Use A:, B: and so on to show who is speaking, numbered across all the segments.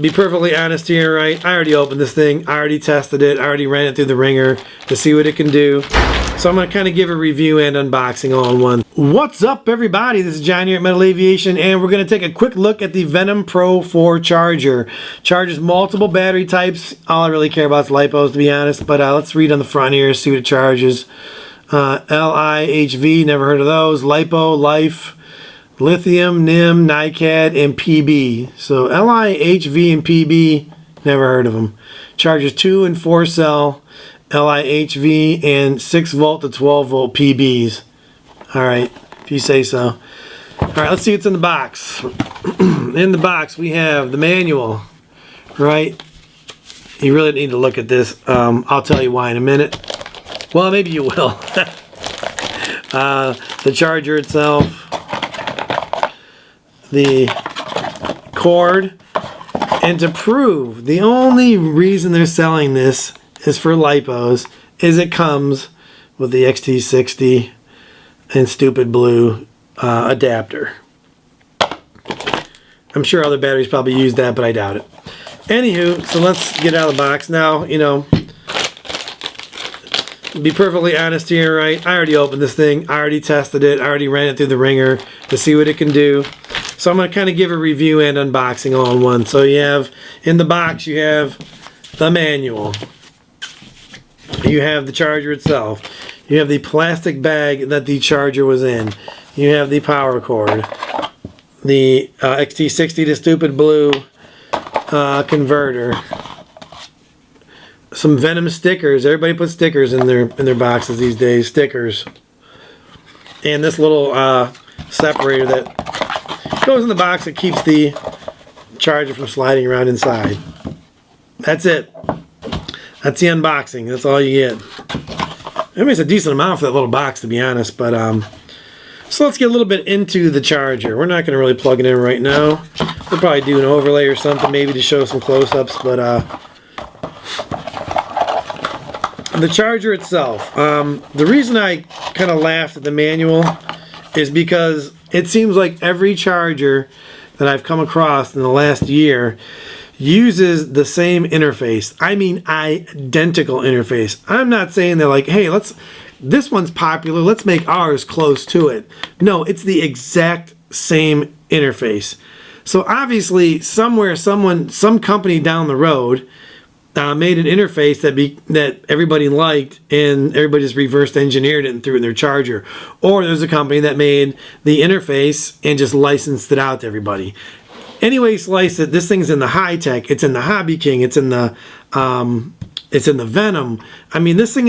A: be perfectly honest here, right? I already opened this thing. I already tested it. I already ran it through the ringer to see what it can do. So I'm going to kind of give a review and unboxing all in one. What's up, everybody? This is John here at Metal Aviation, and we're going to take a quick look at the Venom Pro 4 charger. Charges multiple battery types. All I really care about is LiPos, to be honest. But let's read on the front here, see what it charges. LIHV, never heard of those. Lipo, Life, Lithium, NIM, NiCad, and PB. So LIHV and PB, never heard of them. Charges 2 and 4 cell LIHV and 6 volt to 12 volt PBs. Alright, if you say so. Alright, let's see what's in the box. In the box we have the manual, right? You really need to look at this. I'll tell you why in a minute. Well, maybe you will. The charger itself, the cord, and to prove the only reason they're selling this is for LiPos, is it comes with the XT60 and stupid blue adapter. I'm sure other batteries probably use that, but I doubt it. Anywho, so let's get out of the box now. You know, be perfectly honest here, right? I already opened this thing. I already tested it. I already ran it through the ringer to see what it can do. So I'm going to kind of give a review and unboxing all in one. So you have, in the box, you have the manual. You have the charger itself. You have the plastic bag that the charger was in. You have the power cord. The XT60 to stupid blue converter. Some Venom stickers. Everybody puts stickers in their boxes these days. Stickers. And this little separator that goes in the box that keeps the charger from sliding around inside. That's it. That's the unboxing. That's all you get. It makes a decent amount for that little box, to be honest. But so let's get a little bit into the charger. We're not going to really plug it in right now. We'll probably do an overlay or something, maybe to show some close-ups. But the charger itself. The reason I kind of laughed at the manual is because it seems like every charger that I've come across in the last year uses the same interface. I mean, identical interface. I'm not saying they're like, hey, this one's popular, let's make ours close to it. No, it's the exact same interface. So obviously, somewhere, some company down the road made an interface that everybody liked, and everybody just reverse engineered it and threw it in their charger. Or there's a company that made the interface and just licensed it out to everybody. Anyway, slice it. This thing's in the high tech. It's in the Hobby King. It's in the Venom. I mean, this thing.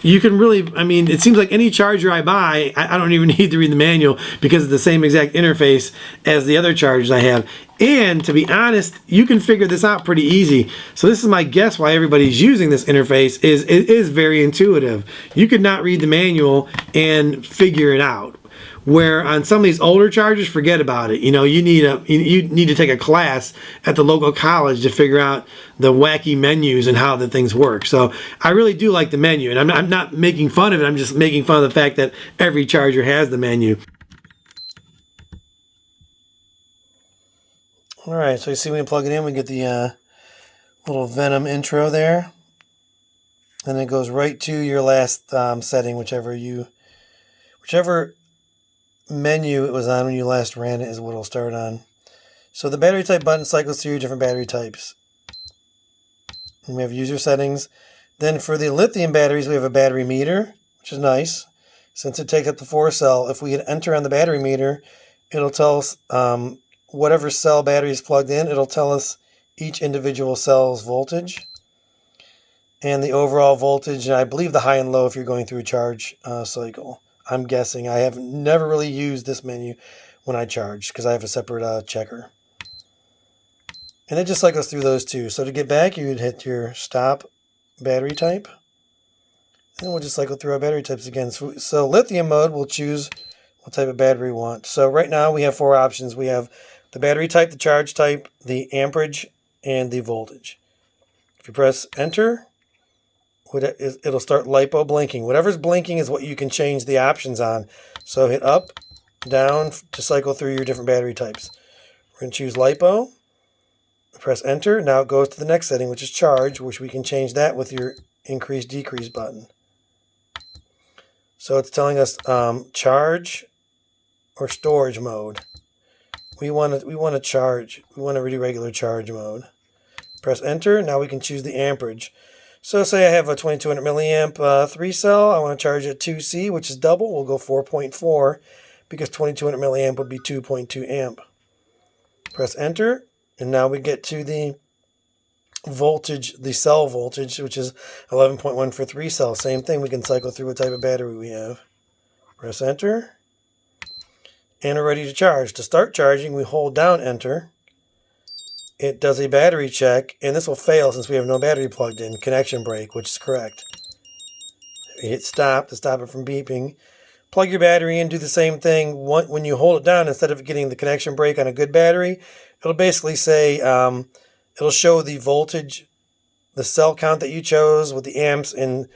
A: You can really. I mean, it seems like any charger I buy, I don't even need to read the manual because it's the same exact interface as the other chargers I have. And to be honest, you can figure this out pretty easy. So this is my guess why everybody's using this interface. It is very intuitive. You could not read the manual and figure it out. Where on some of these older chargers, forget about it. You know, you need to take a class at the local college to figure out the wacky menus and how the things work. So I really do like the menu, and I'm not making fun of it. I'm just making fun of the fact that every charger has the menu. All right, so you see when you plug it in, we get the little Venom intro there, and it goes right to your last setting, whichever menu it was on when you last ran it is what it'll start on. So the battery type button cycles through your different battery types. And we have user settings. Then for the lithium batteries, we have a battery meter, which is nice. Since it takes up the 4 cell, if we hit enter on the battery meter, it'll tell us whatever cell battery is plugged in, it'll tell us each individual cell's voltage and the overall voltage, and I believe the high and low if you're going through a charge cycle. I'm guessing. I have never really used this menu when I charge because I have a separate checker. And it just cycles through those two. So to get back, you would hit your stop battery type. And we'll just cycle through our battery types again. So lithium mode, we'll choose what type of battery we want. So right now we have 4 options. We have the battery type, the charge type, the amperage, and the voltage. If you press enter, it'll start LiPo blinking. Whatever's blinking is what you can change the options on. So hit up, down to cycle through your different battery types. We're going to choose LiPo. Press enter. Now it goes to the next setting, which is charge, which we can change that with your increase decrease button. So it's telling us charge or storage mode. We want to charge. We want to redo regular charge mode. Press enter. Now we can choose the amperage. So say I have a 2200 milliamp 3 cell. I want to charge at 2C, which is double. We'll go 4.4 because 2200 milliamp would be 2.2 amp. Press enter, and now we get to the voltage, the cell voltage, which is 11.1 for 3 cells. Same thing. We can cycle through what type of battery we have. Press enter, and we're ready to charge. To start charging, we hold down enter. It does a battery check, and this will fail since we have no battery plugged in. Connection break, which is correct. You hit stop to stop it from beeping. Plug your battery in, do the same thing. When you hold it down, instead of getting the connection break on a good battery, it'll basically say, it'll show the voltage, the cell count that you chose with the amps, and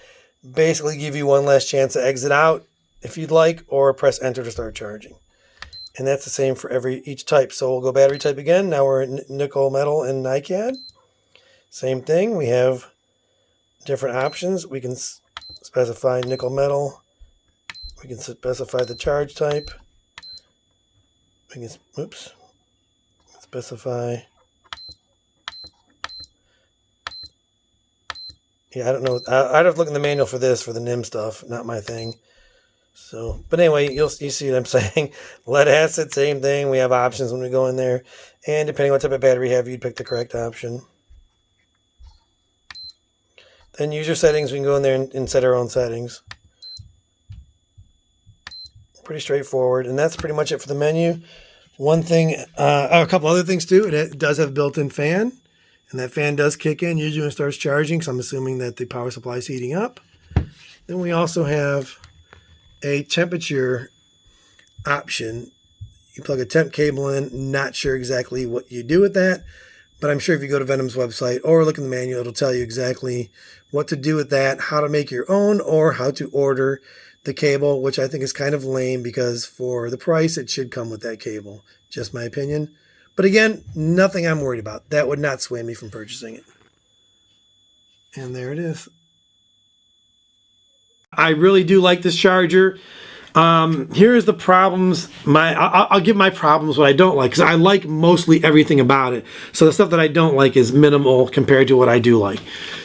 A: basically give you one last chance to exit out if you'd like, or press enter to start charging. And that's the same for each type. So we'll go battery type again. Now we're in nickel, metal, and NiCad. Same thing. We have different options. We can specify nickel, metal. We can specify the charge type. We can, specify. Yeah, I don't know. I'd have to look in the manual for this, for the NIM stuff. Not my thing. So, but anyway, you see what I'm saying. Lead acid, same thing. We have options when we go in there. And depending on what type of battery you have, you'd pick the correct option. Then user settings, we can go in there and set our own settings. Pretty straightforward. And that's pretty much it for the menu. One thing, a couple other things too. It does have a built-in fan. And that fan does kick in usually when it starts charging. So I'm assuming that the power supply is heating up. Then we also have a temperature option. You plug a temp cable in. Not sure exactly what you do with that, but I'm sure if you go to Venom's website or look in the manual, it'll tell you exactly what to do with that, how to make your own, or how to order the cable, which I think is kind of lame because for the price, it should come with that cable. Just my opinion. But again, nothing I'm worried about. That would not sway me from purchasing it. And there it is. I really do like this charger. Here's the problems. I'll give my problems what I don't like, because I like mostly everything about it. So the stuff that I don't like is minimal compared to what I do like.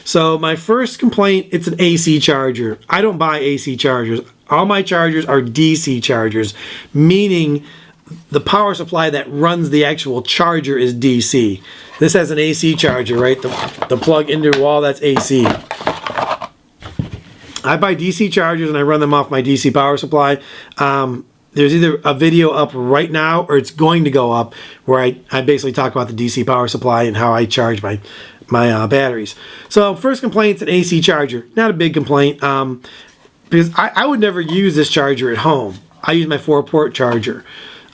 A: So my first complaint, it's an AC charger. I don't buy AC chargers. All my chargers are DC chargers, meaning the power supply that runs the actual charger is DC. This has an AC charger, right? The plug into the wall, that's AC. I buy DC chargers and I run them off my DC power supply. There's either a video up right now or it's going to go up where I basically talk about the DC power supply and how I charge my batteries. So first complaint's an AC charger. Not a big complaint because I would never use this charger at home. I use my 4-port charger.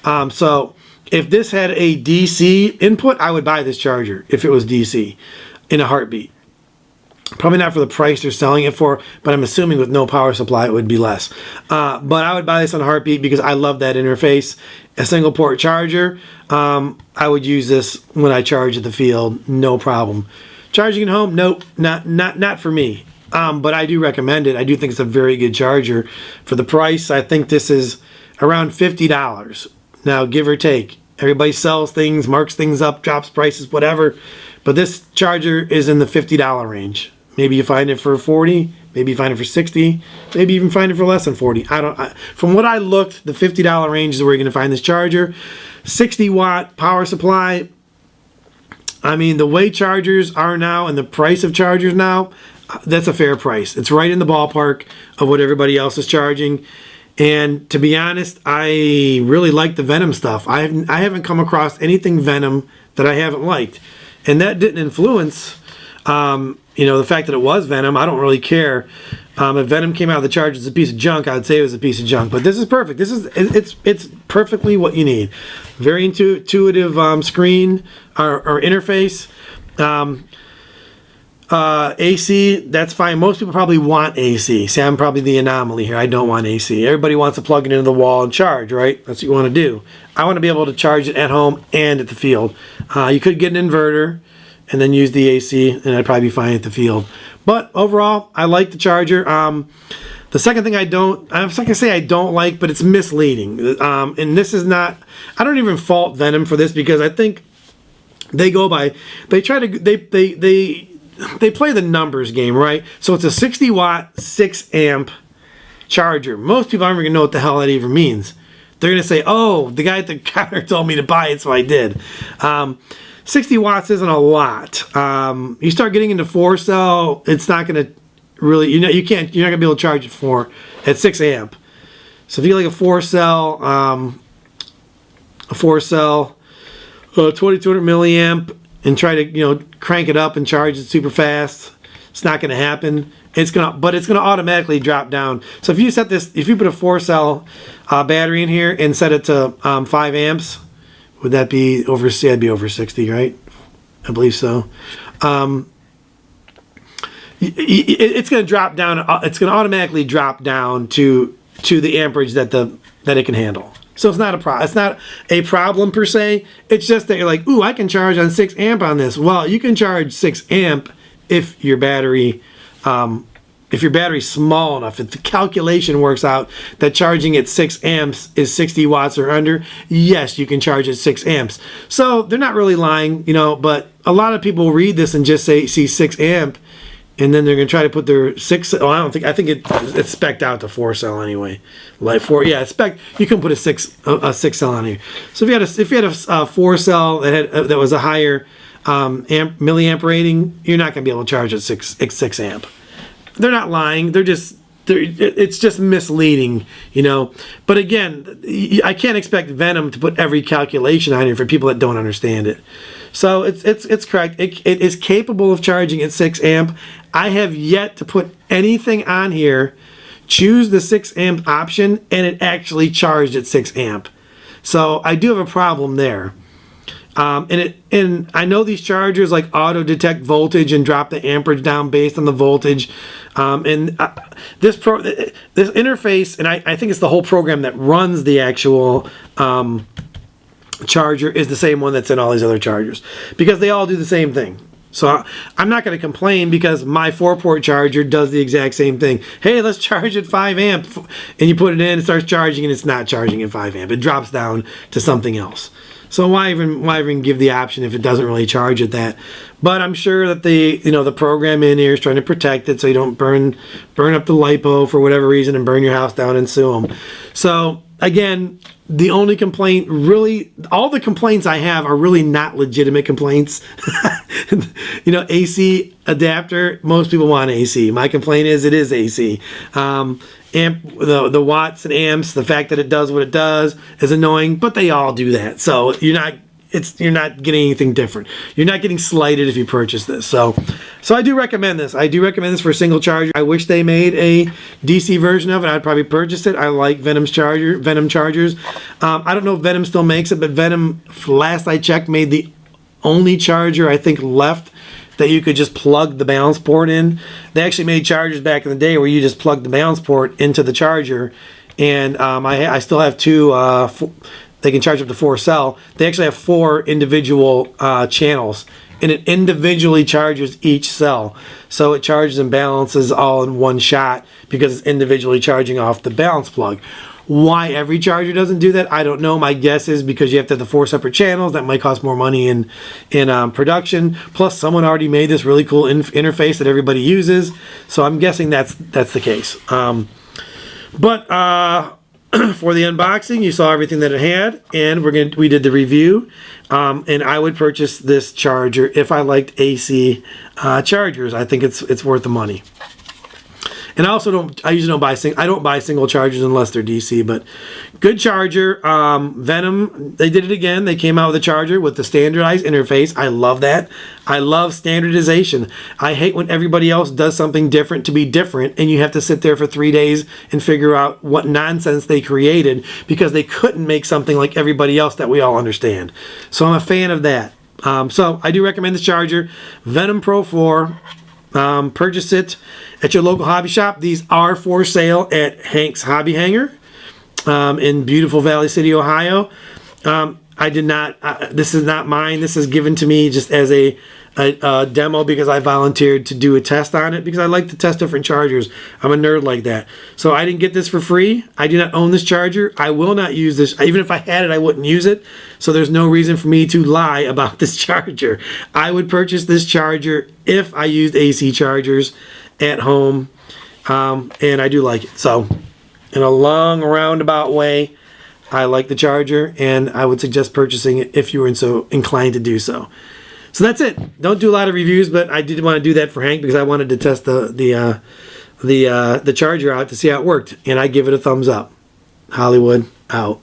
A: So if this had a DC input, I would buy this charger if it was DC in a heartbeat. Probably not for the price they're selling it for, but I'm assuming with no power supply it would be less. But I would buy this on a heartbeat because I love that interface. A single port charger, I would use this when I charge at the field, no problem. Charging at home, nope, not for me. But I do recommend it. I do think it's a very good charger. For the price, I think this is around $50. Now, give or take. Everybody sells things, marks things up, drops prices, whatever. But this charger is in the $50 range. Maybe you find it for $40, maybe you find it for $60, maybe even find it for less than $40. From what I looked, the $50 range is where you're going to find this charger. 60-watt power supply. I mean, the way chargers are now and the price of chargers now, that's a fair price. It's right in the ballpark of what everybody else is charging. And to be honest, I really like the Venom stuff. I haven't come across anything Venom that I haven't liked. And that didn't influence, the fact that it was Venom. I don't really care. If Venom came out of the charger as a piece of junk, I would say it was a piece of junk. But this is perfect. It's perfectly what you need. Very intuitive screen or interface. AC, that's fine. Most people probably want AC. See, I'm probably the anomaly here. I don't want AC. Everybody wants to plug it into the wall and charge, right? That's what you want to do. I want to be able to charge it at home and at the field. You could get an inverter and then use the AC, and I'd probably be fine at the field. But overall, I like the charger. The second thing I'm not gonna say I don't like, but it's misleading. And this is not, I don't even fault Venom for this, because I think they play the numbers game, right? So it's a 60 watt, 6 amp charger. Most people aren't even gonna know what the hell that even means. They're gonna say, oh, the guy at the counter told me to buy it, so I did. 60 watts isn't a lot. You start getting into 4-cell, it's not gonna really, you're not gonna be able to charge it at 6 amp. So if you get like a 4-cell, 2200 milliamp, and try to crank it up and charge it super fast, it's not gonna happen. But it's gonna automatically drop down. So if you put a 4-cell battery in here and set it to 5 amps, would that be over? That'd be over 60, right? I believe so. It's going to drop down. It's going to automatically drop down to the amperage that it can handle. So it's not a problem. It's not a problem per se. It's just that you're like, ooh, I can charge on 6 amp on this. Well, you can charge 6 amp if your battery. If your battery's small enough, if the calculation works out that charging at 6 amps is 60 watts or under, yes, you can charge at 6 amps. So they're not really lying, but a lot of people read this and just see 6 amp, and then they're going to try to put their 6, I think it's spec'd out to 4-cell anyway. Like you can put a 6-cell on here. So if you had a 4-cell that was a higher milliamp rating, you're not going to be able to charge at 6 amp. They're not lying. It's just misleading, But again, I can't expect Venom to put every calculation on here for people that don't understand it. So it's correct. It is capable of charging at 6 amp. I have yet to put anything on here, choose the 6 amp option, and it actually charged at 6 amp. So I do have a problem there. And I know these chargers like auto detect voltage and drop the amperage down based on the voltage. This interface, and I think it's the whole program that runs the actual charger, is the same one that's in all these other chargers, because they all do the same thing. So I'm not going to complain, because my 4-port charger does the exact same thing. Hey, let's charge at 5 amp, and you put it in, it starts charging, and it's not charging at 5 amp. It drops down to something else. So why even give the option if it doesn't really charge at that? But I'm sure that the program in here is trying to protect it so you don't burn up the Lipo for whatever reason and burn your house down and sue them. So again, the only complaint, really, all the complaints I have are really not legitimate complaints. AC adapter, most people want AC. My complaint is it is AC. The watts and amps, the fact that it does what it does is annoying, but they all do that. So you're not getting anything different. You're not getting slighted if you purchase this. So I do recommend this. I do recommend this for a single charger. I wish they made a DC version of it. I'd probably purchase it. I like Venom chargers. I don't know if Venom still makes it, but Venom, last I checked, made the only charger I think left that you could just plug the balance port in. They actually made chargers back in the day where you just plug the balance port into the charger, and I still have two. They can charge up to 4-cell. They actually have 4 individual channels, and it individually charges each cell. So it charges and balances all in one shot because it's individually charging off the balance plug. Why every charger doesn't do that, I don't know. My guess is because you have to have the 4 separate channels. That might cost more money in production. Plus, someone already made this really cool interface that everybody uses. So I'm guessing that's the case. But for the unboxing, you saw everything that it had, and we did the review. And I would purchase this charger if I liked AC chargers. I think it's worth the money. And I usually don't buy single chargers unless they're DC, but good charger. Venom, they did it again. They came out with a charger with the standardized interface. I love that. I love standardization. I hate when everybody else does something different to be different, and you have to sit there for 3 days and figure out what nonsense they created because they couldn't make something like everybody else that we all understand. So I'm a fan of that. So I do recommend this charger, Venom Pro 4. Purchase it at your local hobby shop. These are for sale at Hank's Hobby Hanger in beautiful Valley City, Ohio. I did not, this is not mine. This is given to me just as a demo because I volunteered to do a test on it because I like to test different chargers. I'm a nerd like that. So I didn't get this for free. I do not own this charger. I will not use this. Even if I had it, I wouldn't use it. So there's no reason for me to lie about this charger. I would purchase this charger if I used AC chargers at home. And I do like it. So in a long roundabout way, I like the charger, and I would suggest purchasing it if you were so inclined to do so. So that's it. Don't do a lot of reviews, but I did want to do that for Hank because I wanted to test the charger out to see how it worked, and I give it a thumbs up. Hollywood out.